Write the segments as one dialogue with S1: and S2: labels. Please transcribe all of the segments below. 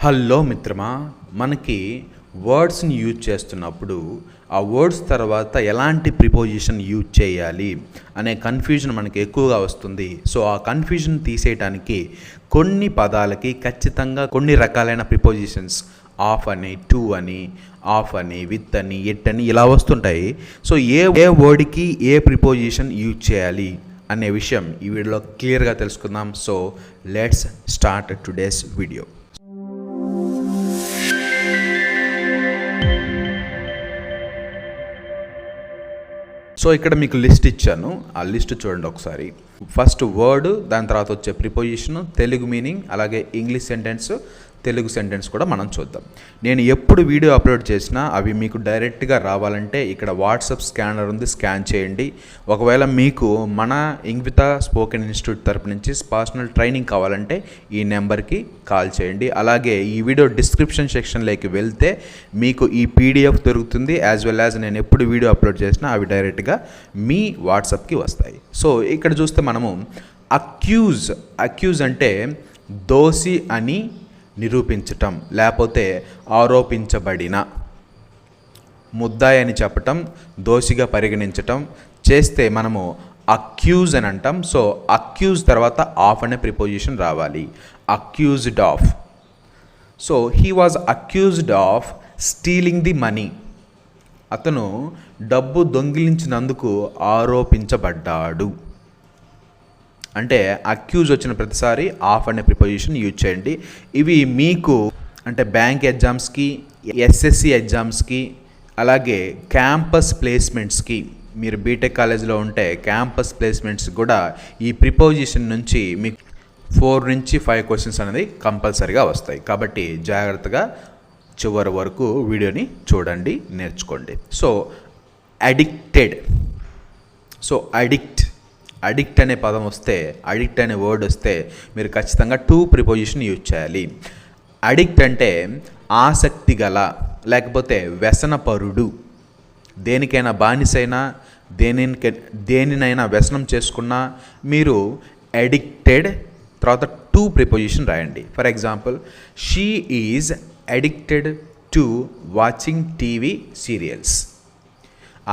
S1: Hello మిత్రమా, మనకి వర్డ్స్ని use చేస్తున్నప్పుడు ఆ వర్డ్స్ తర్వాత ఎలాంటి ప్రిపోజిషన్ యూజ్ చేయాలి అనే కన్ఫ్యూజన్ మనకి ఎక్కువగా వస్తుంది. సో ఆ కన్ఫ్యూజన్ తీసేయడానికి కొన్ని పదాలకి ఖచ్చితంగా కొన్ని రకాలైన ప్రిపోజిషన్స్ ఆఫ్ అని, టు అని, ఆఫ్ అని, విత్ అని, ఎట్ అని ఇలా వస్తుంటాయి. So A వర్డ్కి a preposition use చేయాలి అనే విషయం ఈ వీడియోలో క్లియర్గా తెలుసుకుందాం. So let's start today's video. So ఇక్కడ మీకు లిస్ట్ ఇచ్చాను, ఆ లిస్ట్ చూడండి ఒకసారి. ఫస్ట్ వర్డ్, దాని తర్వాత వచ్చే ప్రిపోజిషన్, తెలుగు మీనింగ్, అలాగే ఇంగ్లీష్ సెంటెన్స్, తెలుగు సెంటెన్స్ కూడా మనం చూద్దాం. నేను ఎప్పుడు వీడియో అప్లోడ్ చేసినా అవి మీకు డైరెక్ట్గా రావాలంటే ఇక్కడ వాట్సాప్ స్కానర్ ఉంది, స్కాన్ చేయండి. ఒకవేళ మీకు మన ఇంగ్విత స్పోకెన్ ఇన్స్టిట్యూట్ తరపు నుంచి పర్సనల్ ట్రైనింగ్ కావాలంటే ఈ నెంబర్కి కాల్ చేయండి. అలాగే ఈ వీడియో డిస్క్రిప్షన్ సెక్షన్లోకి వెళ్తే మీకు ఈ పీడిఎఫ్ దొరుకుతుంది, యాజ్ వెల్ యాజ్ నేను ఎప్పుడు వీడియో అప్లోడ్ చేసినా అవి డైరెక్ట్గా మీ వాట్సాప్కి వస్తాయి. సో ఇక్కడ చూస్తే మనము అక్యూజ్ అంటే దోషి అని నిరూపించటం, లేకపోతే ఆరోపించబడిన, ముద్దాయి అని చెప్పటం, దోషిగా పరిగణించటం చేస్తే మనము అక్యూజ్ అని అంటాం. సో అక్యూజ్ తర్వాత ఆఫ్ అనే ప్రిపోజిషన్ రావాలి. Accused of. So he was accused of stealing the money. అతను డబ్బు దొంగిలించినందుకు ఆరోపించబడ్డాడు. అంటే అక్యూజ్ వచ్చిన ప్రతిసారి ఆఫ్ అనే ప్రిపోజిషన్ యూజ్ చేయండి. ఇవి మీకు అంటే బ్యాంక్ ఎగ్జామ్స్కి, ఎస్ఎస్సి ఎగ్జామ్స్కి, అలాగే క్యాంపస్ ప్లేస్మెంట్స్కి, మీరు బీటెక్ కాలేజీలో ఉంటే క్యాంపస్ ప్లేస్మెంట్స్ కూడా ఈ ప్రిపోజిషన్ నుంచి మీకు 4 నుంచి 5 క్వశ్చన్స్ అనేది కంపల్సరీగా వస్తాయి. కాబట్టి జాగ్రత్తగా చివరి వరకు వీడియోని చూడండి, నేర్చుకోండి. So addicted. సో అడిక్ట్ అనే పదం వస్తే, అడిక్ట్ అనే వర్డ్ వస్తే మీరు ఖచ్చితంగా టు ప్రిపోజిషన్ యూజ్ చేయాలి. అడిక్ట్ అంటే ఆసక్తి గల, లేకపోతే వ్యసనపరుడు. దేనికైనా బానిసైనా, దేనినైనా వ్యసనం చేసుకున్నా మీరు అడిక్టెడ్ తర్వాత టు ప్రిపోజిషన్ రాయండి. For example, she is addicted to watching TV serials.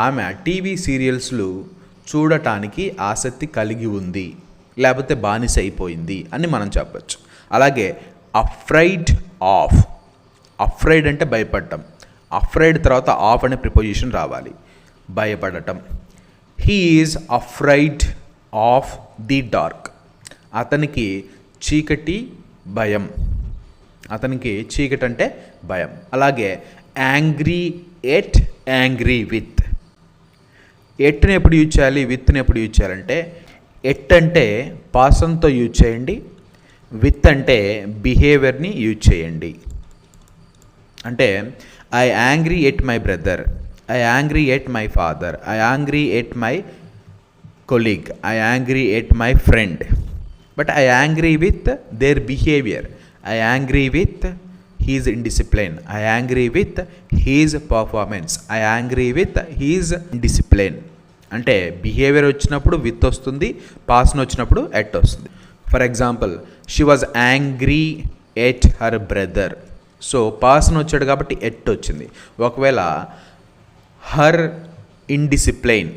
S1: ఆమె టీవీ సీరియల్స్లు చూడటానికి ఆసక్తి కలిగి ఉంది, లేకపోతే బానిస అయిపోయింది అని మనం చెప్పచ్చు. అలాగే అఫ్రైడ్ ఆఫ్. అఫ్రైడ్ అంటే భయపడటం. అఫ్రైడ్ తర్వాత ఆఫ్ అనే ప్రిపోజిషన్ రావాలి, భయపడటం. He is afraid of the dark. అతనికి చీకటి భయం. అతనికి చీకటి అంటే భయం. అలాగే యాంగ్రీ ఎట్, యాంగ్రీ విత్. ఎట్ని ఎప్పుడు యూజ్ చేయాలి, విత్ని ఎప్పుడు యూజ్ చేయాలంటే, ఎట్ అంటే పాసంతో యూజ్ చేయండి, విత్ అంటే బిహేవియర్ని యూజ్ చేయండి. అంటే I angry at my brother, I angry at my father, I angry at my colleague, I angry at my friend. But I angry with their behaviour, I angry with his indiscipline, I angry with his performance, I angry with his discipline. అంటే behaviour వచ్చినప్పుడు with వస్తుంది, person వచ్చినప్పుడు at వస్తుంది. For example, she was angry at her brother. So person వచ్చాడు కాబట్టి at వచ్చింది. ఒకవేళ her indiscipline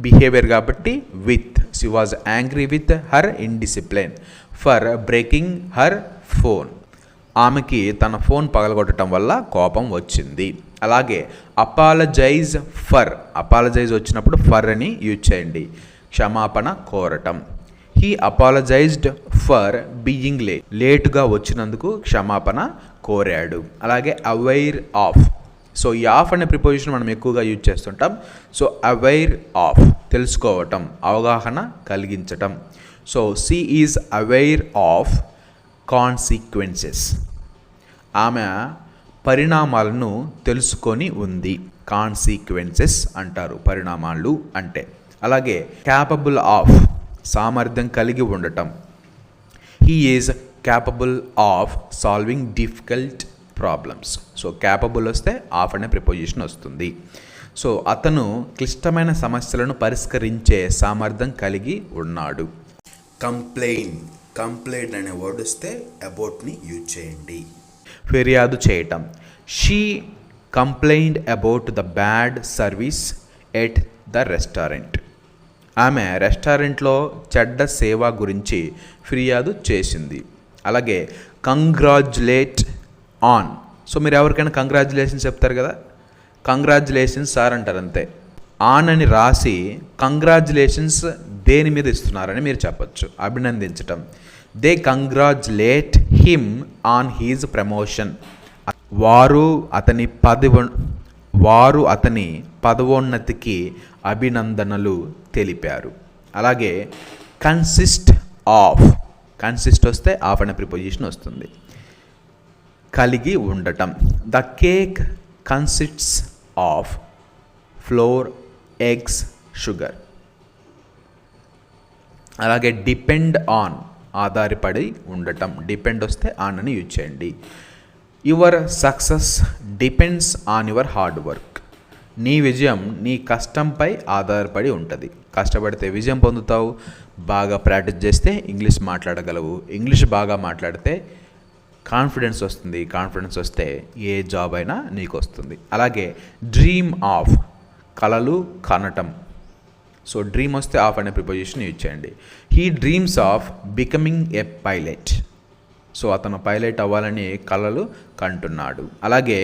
S1: behaviour కాబట్టి with. She was angry with her indiscipline for breaking her phone. ఆమెకి తన ఫోన్ పగలగొట్టడం వల్ల కోపం వచ్చింది. అలాగే అపాలజైజ్ ఫర్. అపాలజైజ్ వచ్చినప్పుడు ఫర్ అని యూజ్ చేయండి, క్షమాపణ కోరటం. హీ అపాలజైజ్డ్ ఫర్ బీయింగ్ లేటుగా వచ్చినందుకు క్షమాపణ కోరాడు. అలాగే అవైర్ ఆఫ్. సో ఈ ఆఫ్ అనే ప్రిపోజిషన్ మనం ఎక్కువగా యూజ్ చేస్తుంటాం. సో అవైర్ ఆఫ్ తెలుసుకోవటం, అవగాహన కలిగించటం. So she is aware of consequences. ఆమె పరిణామాలను తెలుసుకొని ఉంది. కాన్సిక్వెన్సెస్ అంటారు పరిణామాలు అంటే. అలాగే క్యాపబుల్ ఆఫ్, సామర్థ్యం కలిగి ఉండటం. He is capable of solving difficult problems. So capable వస్తే ఆఫ్ అనే ప్రిపోజిషన్ వస్తుంది. సో అతను క్లిష్టమైన సమస్యలను పరిష్కరించే సామర్థ్యం కలిగి ఉన్నాడు. కంప్లైంట్ అనే వర్డ్ వస్తే అబౌట్ని యూజ్ చేయండి. ఫిర్యాదు చేయటం. She complained about the bad service at the restaurant. ఆమె రెస్టారెంట్లో చెడ్డ సేవ గురించి ఫిర్యాదు చేసింది. అలాగే కంగ్రాచులేట్ ఆన్. సో మీరు ఎవరికైనా కంగ్రాచులేషన్స్ చెప్తారు కదా, కంగ్రాచులేషన్స్ సార్ అంటారు అంతే. ఆన్ అని రాసి కంగ్రాచులేషన్స్ దేని మీద ఇస్తున్నారని మీరు చెప్పచ్చు, అభినందించటం. They congratulate him on his promotion. వారు అతని పదవోన్నతికి అభినందనలు తెలిపారు. అలాగే కన్సిస్ట్ ఆఫ్. కన్సిస్ట్ వస్తే ఆఫ్ అనే ప్రిపోజిషన్ వస్తుంది. కలిగి ఉండటం. The cake consists of flour, eggs, sugar. అలాగే డిపెండ్ ఆన్, ఆధారపడి ఉండటం. డిపెండ్ వస్తే ఆన్ అని యూజ్ చేయండి. Your success depends on your hard work. నీ విజయం నీ కష్టంపై ఆధారపడి ఉంటుంది. కష్టపడితే విజయం పొందుతావు. బాగా ప్రాక్టీస్ చేస్తే ఇంగ్లీష్ మాట్లాడగలవు. ఇంగ్లీష్ బాగా మాట్లాడితే కాన్ఫిడెన్స్ వస్తుంది. కాన్ఫిడెన్స్ వస్తే ఏ జాబ్ అయినా నీకు వస్తుంది. అలాగే డ్రీమ్ ఆఫ్, కలలు కనటం. సో డ్రీమ్ వస్తే ఆఫ్ అనే ప్రిపోజిషన్ యూజ్ చేయండి. He dreams of becoming a pilot. So అతను పైలట్ అవ్వాలని కలలు కంటున్నాడు. అలాగే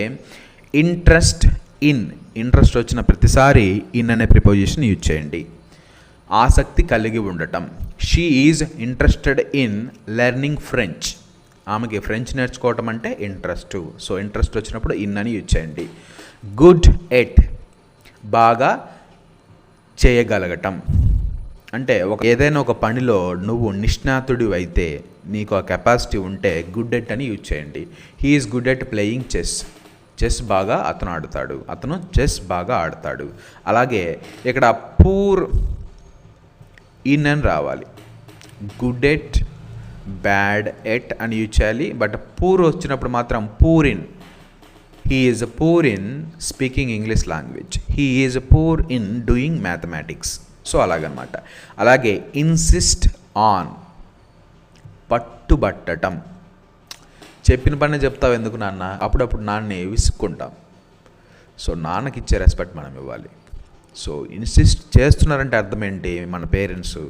S1: ఇంట్రెస్ట్ ఇన్. ఇంట్రెస్ట్ వచ్చిన ప్రతిసారి ఇన్ అనే ప్రిపోజిషన్ యూజ్ చేయండి. ఆసక్తి కలిగి ఉండటం. She is interested in learning French. ఆమెకి ఫ్రెంచ్ నేర్చుకోవటం అంటే ఇంట్రెస్ట్. సో ఇంట్రెస్ట్ వచ్చినప్పుడు ఇన్ అని యూజ్ చేయండి. గుడ్ ఎట్, బాగా చేయగలగటం. అంటే ఏదైనా ఒక పనిలో నువ్వు నిష్ణాతుడు అయితే, నీకు ఆ కెపాసిటీ ఉంటే గుడ్ ఎట్ అని యూజ్ చేయండి. He is good at playing chess. Chess బాగా అతను చెస్ బాగా ఆడతాడు. అలాగే ఇక్కడ పూర్ ఇన్ అని రావాలి. గుడ్ ఎట్, బ్యాడ్ ఎట్ అని యూజ్ చేయాలి. బట్ పూర్ వచ్చినప్పుడు మాత్రం poor in. He is poor in speaking English language. He is poor in doing mathematics. So అలాగనమాట. అలాగే ఇన్సిస్ట్ ఆన్, పట్టుబట్టడం. చెప్పిన పని చెప్తావు ఎందుకు నాన్న, అప్పుడప్పుడు నాన్నని విసుక్కుంటాం. సో నాన్నకి ఇచ్చే రెస్పెక్ట్ మనం ఇవ్వాలి. సో ఇన్సిస్ట్ చేస్తున్నారంటే అర్థం ఏంటి, మన పేరెంట్స్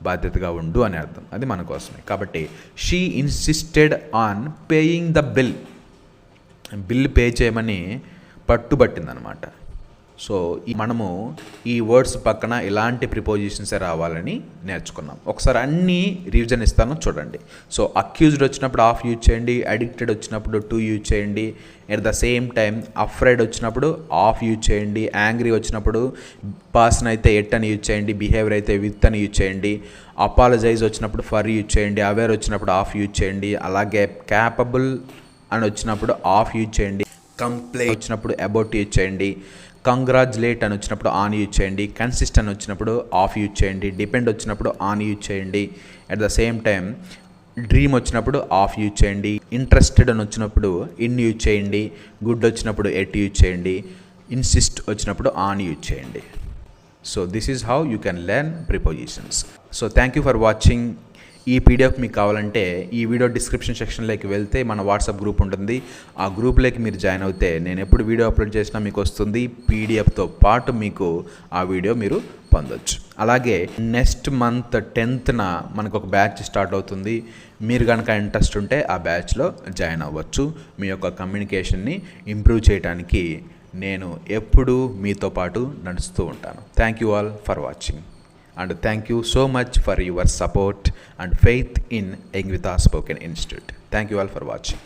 S1: బాధ్యతగా ఉండు అని అర్థం. అది మన కోసమే. కాబట్టి she insisted on paying the bill pay చేయమని పట్టుబట్టిందనమాట. సో మనము ఈ వర్డ్స్ పక్కన ఇలాంటి ప్రిపోజిషన్సే రావాలని నేర్చుకున్నాం. ఒకసారి అన్నీ రివిజన్ ఇస్తాను చూడండి. సో అక్యూజ్డ్ వచ్చినప్పుడు ఆఫ్ యూజ్ చేయండి. అడిక్టెడ్ వచ్చినప్పుడు టు యూజ్ చేయండి. At the same time afraid వచ్చినప్పుడు ఆఫ్ యూజ్ చేయండి. యాంగ్రీ వచ్చినప్పుడు పర్సన్ అయితే ఎట్ అని యూజ్ చేయండి. బిహేవియర్ అయితే విత్ అని యూజ్ చేయండి. అపాలజైజ్ వచ్చినప్పుడు ఫర్ యూజ్ చేయండి. అవేర్ వచ్చినప్పుడు ఆఫ్ యూజ్ చేయండి. అలాగే క్యాపబుల్ అని వచ్చినప్పుడు ఆఫ్ యూజ్ చేయండి. కంప్లైంట్ వచ్చినప్పుడు అబౌట్ యూజ్ చేయండి. కంగ్రాచులేట్ అని వచ్చినప్పుడు ఆన్ యూజ్ చేయండి. కన్సిస్ట్ అని వచ్చినప్పుడు ఆఫ్ యూజ్ చేయండి. డిపెండ్ వచ్చినప్పుడు ఆన్ యూజ్ చేయండి. At the same time dream వచ్చినప్పుడు ఆఫ్ యూజ్ చేయండి. ఇంట్రెస్టెడ్ అని వచ్చినప్పుడు ఇన్ యూజ్ చేయండి. గుడ్ వచ్చినప్పుడు ఎట్ యూజ్ చేయండి. ఇన్సిస్ట్ వచ్చినప్పుడు ఆన్ యూజ్ చేయండి. So this is how you can learn prepositions. So thank you for watching. ఈ పీడిఎఫ్ మీకు కావాలంటే ఈ వీడియో డిస్క్రిప్షన్ సెక్షన్లోకి వెళ్తే మన వాట్సాప్ గ్రూప్ ఉంటుంది. ఆ గ్రూప్లోకి మీరు జాయిన్ అవుతే నేను ఎప్పుడు వీడియో అప్లోడ్ చేసినా మీకు వస్తుంది. పీడిఎఫ్తో పాటు మీకు ఆ వీడియో మీరు పొందొచ్చు. అలాగే నెక్స్ట్ మంత్ 10th మనకు ఒక బ్యాచ్ స్టార్ట్ అవుతుంది. మీరు కనుక ఇంట్రెస్ట్ ఉంటే ఆ బ్యాచ్లో జాయిన్ అవ్వచ్చు. మీ యొక్క కమ్యూనికేషన్ని ఇంప్రూవ్ చేయడానికి నేను ఎప్పుడూ మీతో పాటు నడుస్తూ ఉంటాను. Thank you all for watching. And thank you so much for your support and faith in Engvita Spoken Institute. Thank you all for watching.